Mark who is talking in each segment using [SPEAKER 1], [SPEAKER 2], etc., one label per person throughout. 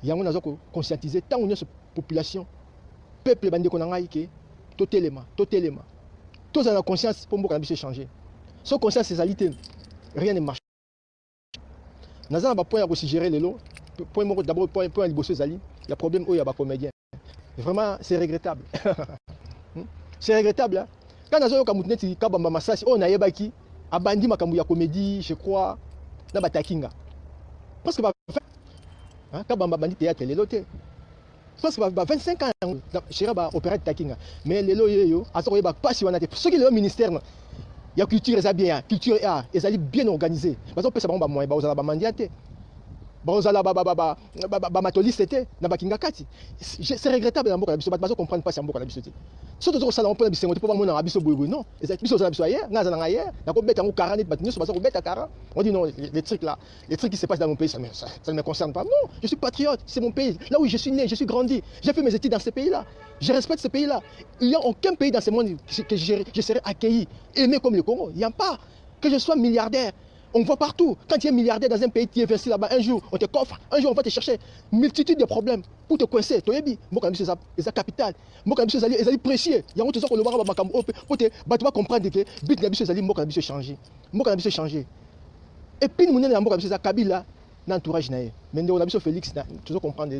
[SPEAKER 1] yango nazo conscientiser tant on a population peuple bande ko nanga ike totelema tous en conscience pour mboka biso changer so conscience c'estalité rien ne marche naza na ba point ya suggérer lelo point moko d'abord point liboso zali il y a problème il y a ba comédien vraiment c'est regrettable c'est regrettable hein? Quand nazo yoka mutineti kabamba masasi on ayebaki abandi makambu ya comédie je crois na batakinga parce que ba kabamba bandi théâtre lelo te parce que 25 ans chez ba opéra takinga mais lelo yeyo azo yeba pasi wana te ce qui le ministère il y a culture ça bien culture et art ezali bien organisé parce que pesa ba moyen ba ozala ba mandiate ba ozala ba matoliste te na bakinga kati c'est regrettable na mboka na biso ba comprendre pas si mboka na biso te surtout zo sala on peut bisengo te pour mona biso boyeboy non ezali biso za biso ailleurs na za na ailleurs na ko beta ngo 40 bat nyuso ba ko beta 40 on dit non les trucs là les trucs qui se passent dans mon pays ça ne me concerne pas non je suis patriote c'est mon pays là où je suis né je suis grandi j'ai fait mes études dans ce pays là je respecte ce pays là il y a aucun pays dans ce monde que je serai accueilli aimé comme le Congo il y a pas que je sois milliardaire. On voit partout. Quand tu es milliardaire dans un pays, tu investis là-bas, un jour, on te coffre, un jour, on va te chercher multitude de problèmes pour te coincer. Tu es c'est capital. C'est précieux. Il y a un truc pour te comprendre que but c'est changer. C'est changer. Et puis, nous avons Kabila dans l'entourage. Mais nous avons Félix, tu dois comprendre.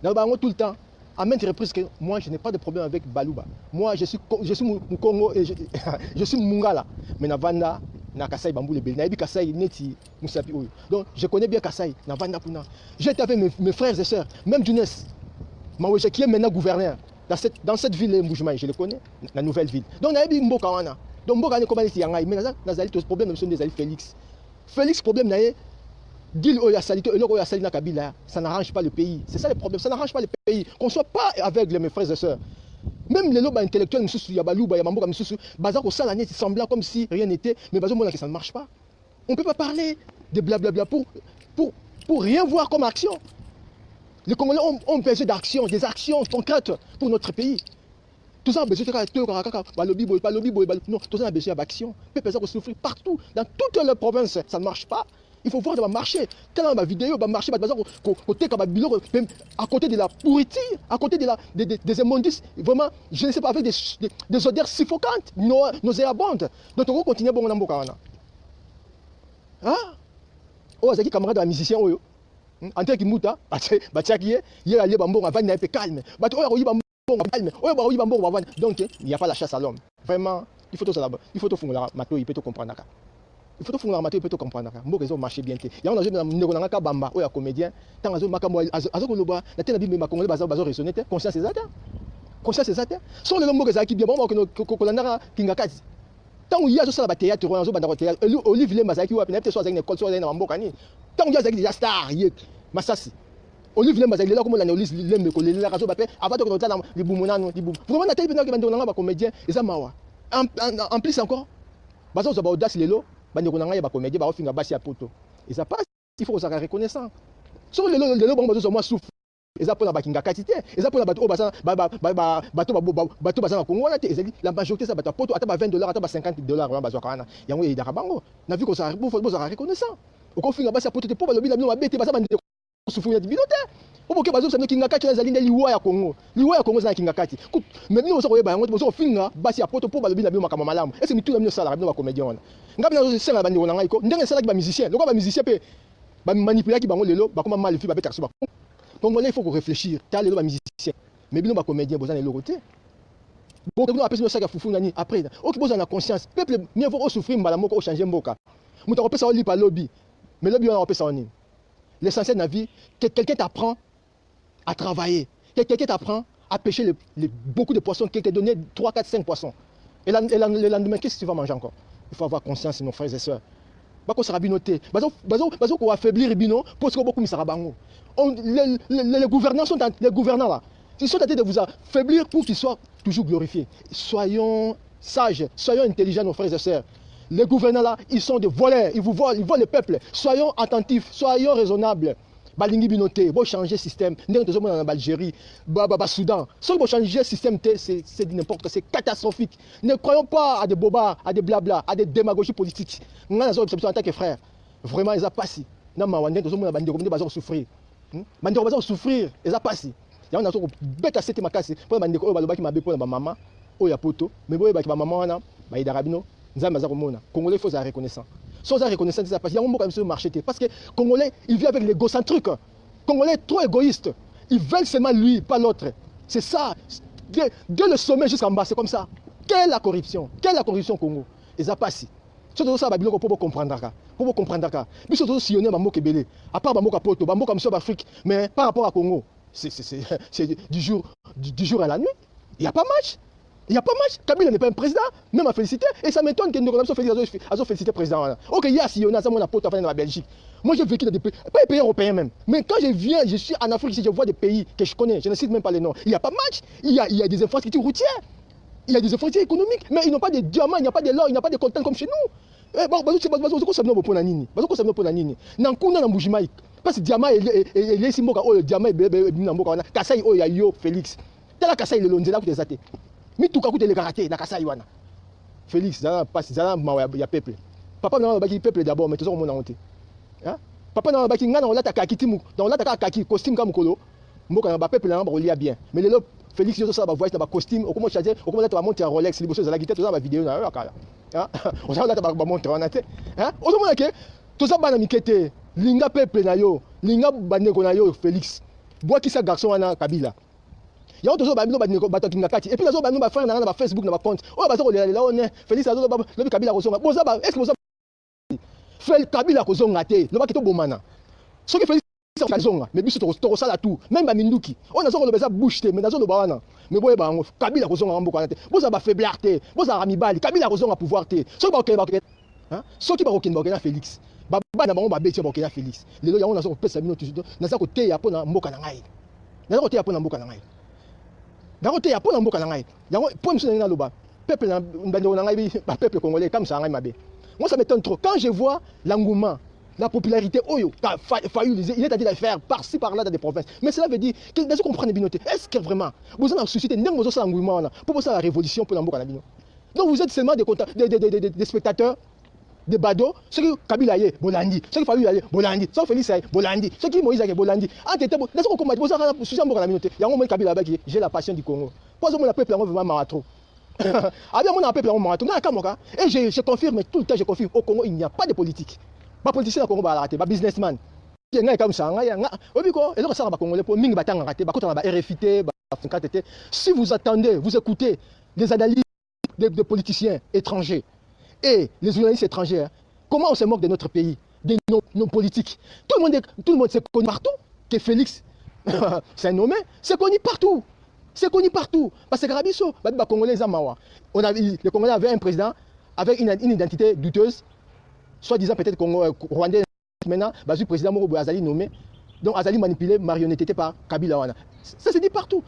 [SPEAKER 1] Nous avons tout le temps. À maintes reprises, moi, je n'ai pas de problème avec Balouba. Moi, je suis Congo et je suis Mungala. Mais Navanda, na Kasai Bambou le Bel, na Kasai Neti Moussapi Oyo. Donc je connais bien Kasai, na Vanda Puna. J'étais avec mes frères et sœurs, même Younes, Maouéche qui est maintenant gouverneur dans cette ville Mboujmaï, je le connais, la nouvelle ville. Donc na Mboka Wana. Donc Mboka ne comment ici Yangai, mais nazali tous problème de des Félix. Félix problème na Dil Oya Salito et Oya Salina Kabila, ça n'arrange pas le pays. C'est ça le problème, ça n'arrange pas le pays. Qu'on soit pas aveugle mes frères et sœurs. Même les lobes intellectuels, il y a Balouba, il y a Mamboka, Bazar au Salané, il semblait comme si rien n'était, mais Bazar que ça ne marche pas. On ne peut pas parler de blablabla pour rien voir comme action. Les Congolais ont besoin d'actions, des actions concrètes pour notre pays. Tout ça a besoin de non, tout ça a besoin d'action. Les personnes souffrir partout, dans toutes les provinces, ça ne marche pas. Il faut voir dans le marché. Tellement ma vidéo, va marcher, à côté de la pourriture, à côté des immondices, vraiment, je ne sais pas, avec des odeurs suffocantes, nauséabondes. Donc on va continuer bon dans hein? Oh, c'est qui camarade de musicien oyo. En tant que muta, il y a les bambons avant d'être calme. Donc il n'y a pas la chasse à l'homme. Vraiment, il faut tout ça, il faut tout faire mato, il peut tout comprendre. Il faut tout faire mato, il peut tout comprendre. Bon, ils ont marché bien. Il y a un bamba, ou un comédien, tant que makambo, azokoloba, la tête de makambo, bazar raisonner, conscience c'est ça. Conscience c'est ça. Sans le nombre qui bien bon que kolandara kingakati. Tant il y a ça la théâtre, on a un théâtre, Olive les mazaki ou à peut-être soit une école, soit une ambokani. Tant il y a des stars, Massassi. Olive les mazaki là comme la néolise l'aime coller la raison bapé avant de rentrer dans les boumonano les boum. Vraiment la télé pendant que bande on comédien et ça mawa. En plus encore. Bazo ça ba audace lelo, bande on nga ba comédien ba ofinga basi à poto. Et ça passe, il faut ça reconnaissant. Sur le bon bazo moi souffre. Et ça pour la bakinga quantité, et ça pour la bateau basa bateau basa na Congo là la majorité ça bateau poto ata ba $20 ata ba $50 on bazo kana. Yango e darabango. Na vu que ça pour ça reconnaissant. Au konfinga basi à poto te pour ba lobi la no bete basa bande souffrir de bilote pour que bazo ça kinga kati na zalinde liwa ya Congo za kinga kati mais nous ça ko yeba yango bozo finga basi ya poto pour ba lobi na bino makama malamu est-ce que mitu na bino sala bino ba comédien wana ngabi na zo sala bandi wona ngai ko ndenge sala ki ba musicien loko ba musicien pe ba manipuler ki bango lelo ba koma mal fi ba beta so ba Congolais il faut réfléchir ta lelo ba musicien mais bino ba comédien boza na loko te bon que nous appelle ça ka fufu nani après o ki boza na conscience peuple mieux vaut souffrir mbala moko o changer mboka mutu ko pesa o lipa lobby mais lobby on pesa on. L'essentiel de la vie, quelqu'un t'apprend à travailler. Quelqu'un t'apprend à pêcher beaucoup de poissons, quelqu'un te donne 3, 4, 5 poissons. Et le lendemain, qu'est-ce que tu vas manger encore? Il faut avoir conscience, nos frères et sœurs. Bako sera binoté. Bazo ko affaiblir bino, parce que beaucoup misara bango. Les gouvernants sont les gouvernants là. Ils sont en train de vous affaiblir pour qu'ils soient toujours glorifiés. Soyons sages, soyons intelligents, nos frères et sœurs. Les gouvernants là, ils sont des voleurs, ils volent le peuple. Soyons attentifs, soyons raisonnables. Balingi binoté, bon changer système. Nous sommes en Algérie, Soudan. Si vous changez le système, c'est n'importe quoi, c'est catastrophique. Ne croyons pas à des bobards, à des blabla, à des démagogies politiques. Nous avons en tant que frères. Vraiment, ils ont passé. Nous sommes en souffrir. bandeko baza souffrir eza pasi yango nazo beta sete makasi po bandeko oyo balobaki mabe po na mama oyo ya poto mais boye baki ba mama wana ba idara bino nzambe aza komona congolais faut être reconnaissant sans être reconnaissant ça parce yango mboka monsieur marché parce que congolais il vit avec l'égocentrique congolais trop égoïste ils veulent seulement lui pas l'autre c'est ça de le sommet jusqu'en bas c'est comme ça quelle la corruption Congo eza pasi surtout ça babiloko pour comprendre ka biso to sillonner ba mboka belé à part ba mboka poto ba mboka monsieur Afrique mais par rapport à Congo c'est du jour à la nuit il y a pas match Kabila n'est pas un président même à féliciter et ça m'étonne que nous avons félicité le président OK il y a sillonner ça mon poto dans la Belgique moi j'ai vécu dans des pays pas les pays européens même mais quand je suis en Afrique je vois des pays que je connais je ne cite même pas les noms il y a pas match il y a des infrastructures routières il y a des infrastructures économiques mais ils n'ont pas de diamants il n'y a pas de l'or il n'y a pas de coltan comme chez nous parce que diamant et les simboka oh le diamant na mboka wana kasai oh ya yo Félix tela kasai le lonzela ku tezate mi tuka ku tele karaté na kasai wana Félix za passe za mawa ya peuple papa na baki peuple d'abord mais toujours mon honte hein papa na baki ngana on lata kakitimu donc lata kaki costume comme kolo mboka na ba peuple na ba lia bien mais le Félix yo ça ba voice na ba costume au comment changer au comment lata monter en Rolex liboso za la guitare to za ba vidéo na kala hein on ça lata ba monter wana te hein o mona ke to ça bana mikete linga peuple na yo linga bandeko na yo Félix bois qui ça garçon wana Kabila ya to zo ba mino bandeko batokinga kati et puis nazo ba mino ba frère na ba Facebook na ba compte o ba zo kolela on Félix azo ba lobi Kabila ko songa boza ba est-ce que boza Félix Kabila ko zonga te no ba kito bomana so que Félix ko zonga mais biso to sala tout même ba minduki on nazo ko lobeza bouche te mais nazo lo ba wana mais boye ba ngo Kabila ko zonga mboka te boza ba faiblesse te boza ramibali Kabila ko zonga pouvoir te so ba ko hein so ki ba ko na Félix baba na bango babeti bokena Félix lelo yango nazo kopesa bino toujours naza koteya pona mboka na ngai naza koteya pona mboka na ngai nazo koteya pona mboka na ngai yango po mso na loba peuple na bandeko na ngai ba peuple congolais comme ça ngai mabe moi ça m'étonne trop quand je vois l'engouement la popularité oyo il est à dire de faire par-ci par-là dans des provinces mais cela veut dire que nazo comprendre binoté est-ce que vraiment vous avez suscité ndenge mozo ça engouement là pour ça la révolution pour mboka na bino donc vous êtes seulement des spectateurs de bado ceux qui Kabila yé bolandi ceux qui Fayulu yé bolandi ceux qui Félix yé bolandi ceux qui Moïse yé bolandi entêté bon n'est-ce qu'on combat pour ça souci mboka na minute yango moi Kabila baki j'ai la passion du Congo pas mon peuple yango vraiment marathon ah bien mon peuple yango marathon na kamoka et je confirme tout le temps je confirme au Congo il n'y a pas de politique pas politicien au Congo ba raté ba businessman ngai comme ça ngai nga obiko et donc ça ba congolais pour mingi batanga raté ba kota ba RFT ba 50 si vous attendez vous écoutez les analyses des politiciens étrangers et les journalistes étrangers, comment on se moque de notre pays, de nos politiques. Tout le monde se connaît partout que Félix, c'est un nommé, c'est connu partout. C'est connu partout. Parce que Rabiso, les Congolais, les Congolais avaient un président avec une identité douteuse, soi-disant peut-être rwandais. Maintenant, le président Moro Azali nommé, donc Azali manipulé, marionnetté par Kabila. Ça se dit partout.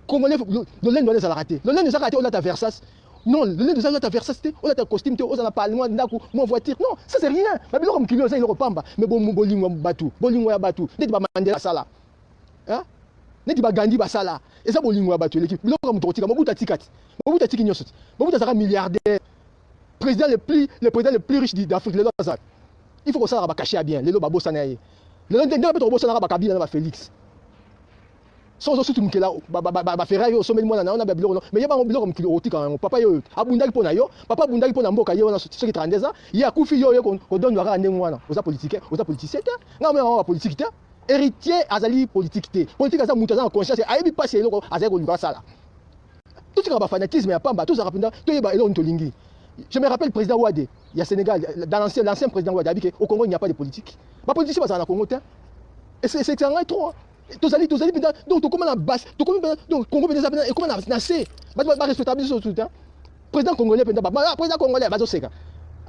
[SPEAKER 1] Congolais, le lin doit les arrêter. Le lin doit les arrêter, on a ta Versas. Non, le lait de ça, on a versé, on a ta costume, on a pas moi, mon voiture. Non, ça c'est rien. Mais bien comme kilo ça il repamba. Mais bon bolingo batu, bolingo ya batu. N'est pas Mandela sala. Hein? N'est pas Gandhi basala. Et ça bolingo ya batu l'équipe. Bilo comme totika, mobuta tikati. Mobuta tiki nyosot. Mobuta sera milliardaire. Le président le plus riche d'Afrique, le Lazare. Il faut que ça va cacher bien. Le lo babo sanaye. Le lo ndenge beto bosa na ba Kabila na Félix. Sans surtout que là ba ferraille au sommet de moi on a biloko mais il y a pas biloko comme kiloti quand même papa yo abundaki pona yo papa abundaki pona mboka yo na ceux qui 32 ans il y a kufi yo ko donne waka ndenge wana oza politique nga mais on politique te héritier azali politique te politique ça mutu za conscience ayebi passer eloko azali ko luka sala tout ça ba fanatisme ya pamba tout ça rapenda to yeba eloko ntolingi je me rappelle le président Wade il y a Sénégal dans l'ancien président Wade a dit qu'au Congo il n'y a pas de politique pas politicien ça na Congo te et c'est ça trop tous allez donc comment la base donc Congo et comment la nasé ba respectable sur tout temps président congolais président congolais bazo seka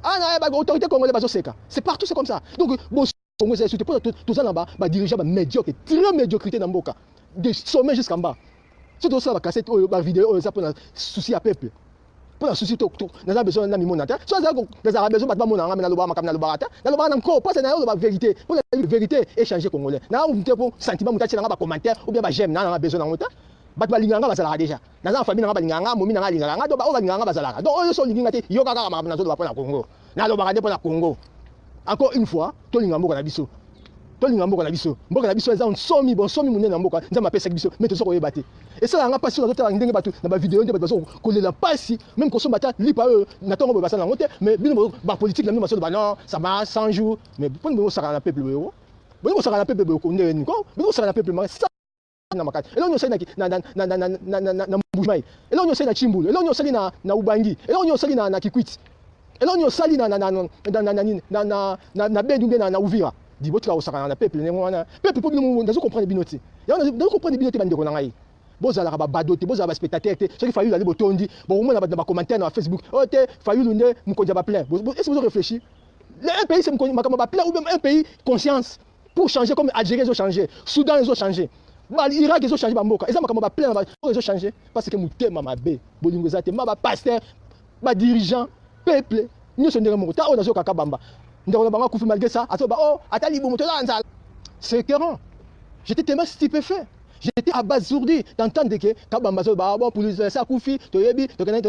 [SPEAKER 1] ah na autorité congolais bazo seka c'est partout c'est comme ça donc bon Congo c'est surtout tout ça là-bas ba dirigeant ba médiocre très médiocrité dans mboka de sommet jusqu'en bas surtout ça ba cassette ba vidéo ça pour souci à peuple pour la souci to na besoin na mimona ta so ça les arabes besoin ba mona na loba makam na loba ta na loba encore pas na loba vérité pour la vérité échanger congolais na on pour sentiment mutachi na ba commentaire ou bien ba j'aime na besoin na mota ba linganga ba sala déjà na famille na ba linganga momi na linganga do ba o linganga ba sala donc eux so linga te yo kaka ma na zo ba pour na Congo na loba pour na Congo encore une fois to lingambo na biso tolinga mboka na biso eza nsomi bon somi munene na mboka nzambe apesa biso mais tozo koyeba te et ça nga pasi na ndenge bato na ba vidéo nde bato bazo kolela pasi même ko somba ta lipa na tongo ba sana ngote mais bino ba politique na bino baso ba non ça va 100 jours mais pour nous ça na peuple yo bon ça na peuple ko ndeni ko bino ça na peuple ma ça na makati et là on sait na mbujimai et là on sait na chimbulu et là on sait na ubangi et là on sait na kikwiti et là on sait na bendu na uvira di botika osaka na peuple ngwana peuple pour bino ndazo comprendre binoti ya ndazo comprendre binoti bande ko ngai bozala ka badote bozala ba spectateur te ce qui failli aller botondi bon au moins na commentaire na Facebook oh te failli lunde mukonja ba plein est-ce que vous réfléchissez un pays c'est makama ba plein ou même un pays conscience pour changer comme Algérie ils ont changé Soudan ils ont changé Irak ils ont changé ba mboka ils makama ba plein ils ont changé parce que mutema mabe bolingo za te ma ba pasteur ba dirigeant peuple nous sommes des mota on a zo kakabamba ndako banga kufi malgré ça atoba oh atali bo moto nzala c'est écœurant j'étais tellement stupéfait j'étais abasourdi d'entendre que kabamba zo ba bon pour ça kufi to yebi to kana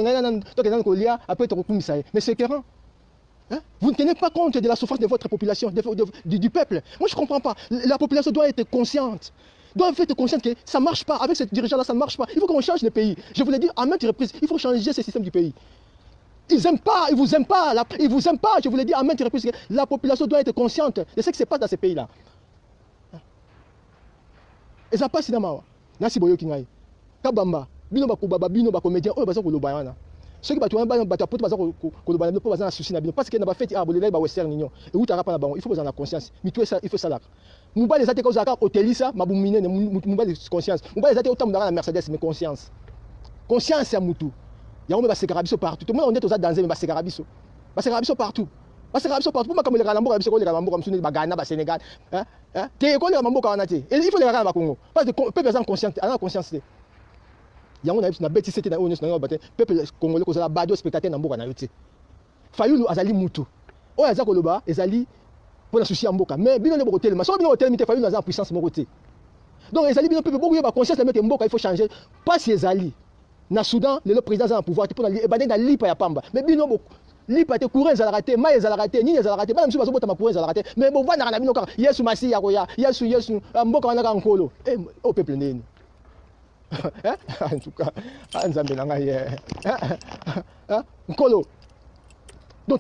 [SPEAKER 1] kolia après to kumisa mais c'est écœurant hein? Vous ne tenez pas compte de la souffrance de votre population du peuple. Moi je comprends pas, la population doit être consciente. Doit être consciente que ça ne marche pas avec ces dirigeants là, ça ne marche pas. Il faut qu'on change le pays. Je vous l'ai dit à maintes reprises, il faut changer ce système du pays. Ils n'aiment pas, ils vous aiment pas, ils vous aiment pas. Je vous l'ai dit à maintes reprises, la population doit être consciente de ce qui se passe dans ces pays-là. Et ça passe dans Nasi Boyo Kingai. Kabamba, bino bakubaba, bino bakomédien, oh baza kolobayana. Ceux qui battent bateau baza kolobayana, ne pas baza souci na bino parce que na ba fait ah bolela ba western union. Et où t'arrapa na bango, il faut avoir la conscience. Mais tout ça, il faut ça là. Muba les attaques aux akar hotelisa, mabumine, muba les conscience. Muba les attaques au tam na Mercedes, mais conscience. Conscience c'est mutu. Il y a un peu partout. Tout le monde est aux danger, mais c'est carabiso. C'est carabiso partout. C'est carabiso partout. Pour comme les Galambo, les Galambo, comme les Bagana, le Sénégal. T'es école les Mambo Kanati. Et il faut les Galambo Congo. Parce que le peuple est en conscience. Il y a un bêtise, c'était dans le peuple congolais, qui a bado spectateur dans Mboka. Fayulu Azali Moutou. Oh, Azakoloba, Azali pour la souci en Mboka. Mais bien le hôtel, mais sans bien hôtel, il Fayulu dans la puissance mon côté. Donc, Azali, bien peuple, beaucoup de conscience de mettre Mboka, il faut changer. Pas si Azali. Na Soudan, le président a un pouvoir pour aller dans l'IPA ya pamba. Mais bino l'IPA te courir za raté, mai za raté, ni za raté, même si bazo bota ma courir za raté. Mais bon va na bino ka yesu masi ya koya, yesu mboka wana ka nkolo. Eh au peuple neni. En tout cas, nzambe na ngai nkolo. Donc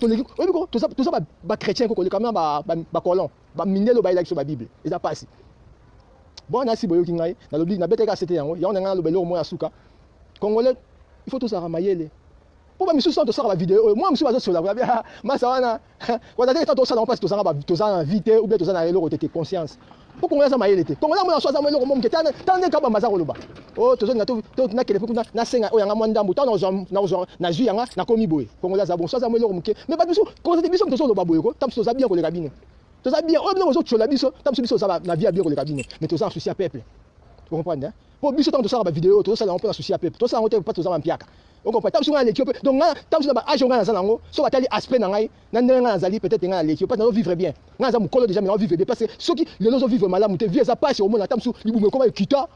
[SPEAKER 1] tout ça ba chrétien ko quand même ba colon, ba minelo ba ila sur la Bible. Et ça passe. Bon Nasi Boyo Kingai, na lobi na beteka c'était yango, ya on nga lobelo mo ya suka. Congolais, il faut tout ça ramayer. Pour me soucier de ça la vidéo, moi je suis sur la vidéo. Ma ça va quand tu as tout ça on passe tout ça invité ou bien tout ça na eloko tete conscience. Pour Congolais ça mailler était. Congolais moi ça moi eloko mom ketana tande ka ba mazaro loba. Oh tout ça na kele na senga o yanga mwanda muta na zu yanga na komi boy. Congolais ça bon ça moi eloko mke. Mais pas biso quand tu biso to so loba boy ko, tam so ça bien ko le cabine. To ça bien, oh non zo chola biso, tam so biso ça va na vie bien ko le cabine. Mais tout ça souci à peuple. Vous comprenez? Pour biso tant de ça la vidéo, tout ça on peut associer à peuple. Tout ça on peut pas tout ça en piaka. On comprend. Tam sur l'équipe. Donc tam sur ba agent na zanango, so batali aspect na ngai, na ndenge zali peut-être nga l'équipe, pas na vivre bien. Nga za mukolo déjà mais on vivre bien parce que ceux qui les autres vivent malamu te vie ça passe au monde tam sur libume comment kita.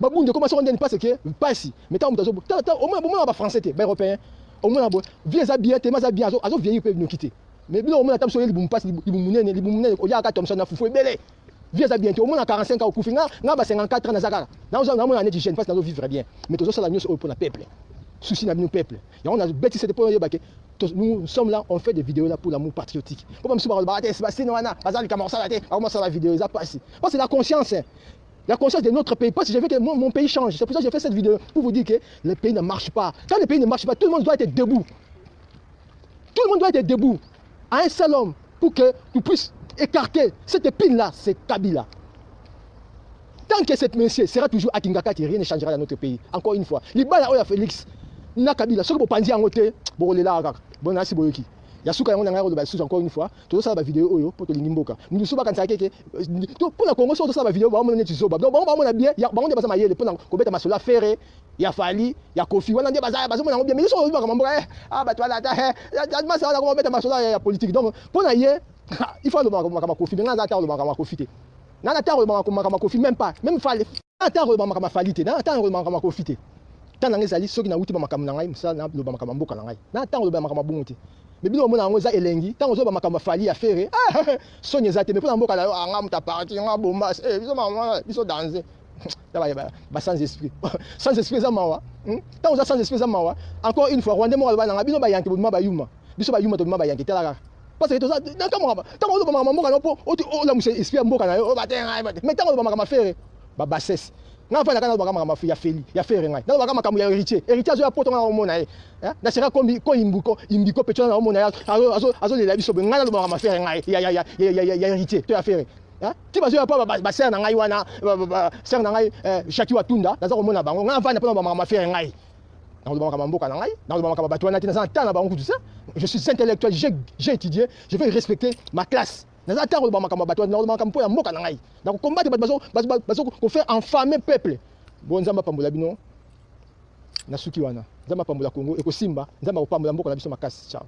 [SPEAKER 1] Ba bunde comment ça on ne passe que passe. Mais tam au moins ba français te, ba européen. Au moins vie ça bien, te ma ça bien, azo vieillir peut nous quitter. Mais bien au moins tam sur libume passe libume o ya ka Thompson na fufu belé. Viens à bientôt, au moins à 45 ans au Koufinga, n'a pas 54 ans à Zakara. Nous avons un année de jeune, parce que nous vivre bien. Mais tout ça, la news pour le peuple. Souci n'a nos peuple. Et on a bêtise cette point nous sommes là, on fait des vidéos là pour l'amour patriotique. Pour même si on va Sébastien Noana, Bazal Kamorsa, on va faire la vidéo, ça passe. Parce que la conscience, la conscience de notre pays. Parce que je veux que mon pays change. C'est pour ça que j'ai fait cette vidéo, pour vous dire que le pays ne marche pas. Quand le pays ne marche pas, tout le monde doit être debout. Tout le monde doit être debout. À un seul homme, pour que nous puissions écarter cette épine-là, c'est Kabila. Tant que cette monsieur sera toujours à Kingakati, rien ne changera dans notre pays. Encore une fois. Libala Oya Félix, na Kabila, ce que vous pensez en côté, bon, on est là, bon, merci Boyoki. Yasuka, on a un sous encore une fois. Tout ça, la vidéo, pour que l'ingimboka. Nous ne sommes pas quand ça, pour la Congo, sur ça, la vidéo, on va mener sur Zoba. Donc, on a bien, il y a bon, des maillés, pour qu'on mette ma sola ferré. Il y a Fali, il y a Kofi, on a dit bazar, on a bien, mais ils sont comme ah bah toi là, ça va mettre ma sola politique. Donc, pour l'ailleurs, il faut le Kofi, mais on a attendre le Kofi. On a attendre le Kofi, même pas, même Fali. Attendre le Fali, attendre le Kofi. Tant que les alliés, ceux qui n'ont pas de Makamanga, ça n'a pas de Makamboka. N'attends le Makamabonte. mais bino mona ngo za elengi tant ozo ba makamba fali affaire sonye za te mais pour mboka na anga muta parti nga bomba biso mama biso danser ba sans esprit sans esprit za mawa tant ozo sans esprit za mawa encore une fois Rwanda mo ba na bino ba yanke bima ba yuma biso ba yuma to bima ba yanke tela parce que to ça dans comment tant ozo ba makamba mboka na po o la musa esprit mboka na yo ba te mais tant ozo ba makamba faire ba bassesse nga fa na kana ba makamba ya feli ya faire ngai na ba makamba ya héritier héritier ya poto na omona na sera kombi ko imbiko petona na omona azo le labiso nga na ba makamba faire ngai ya héritier to ya faire ti bazo ya pa ba ser na ngai wana ser na ngai Shaki Watunda na za komona bango nga fa na pa ba makamba faire ngai na ba makamba mboka na ngai na ba makamba bato na tina za tana bango tout ça je suis intellectuel j'ai étudié je vais respecter ma classe na ata ko ba makamba bato na makamba po ya mboka na ngai na ko combattre bazo ko faire enfamer peuple bon nzamba pambola bino na suki wana nzamba pambola Congo e ko simba nzamba ko pambola mboka na biso makasi ciao.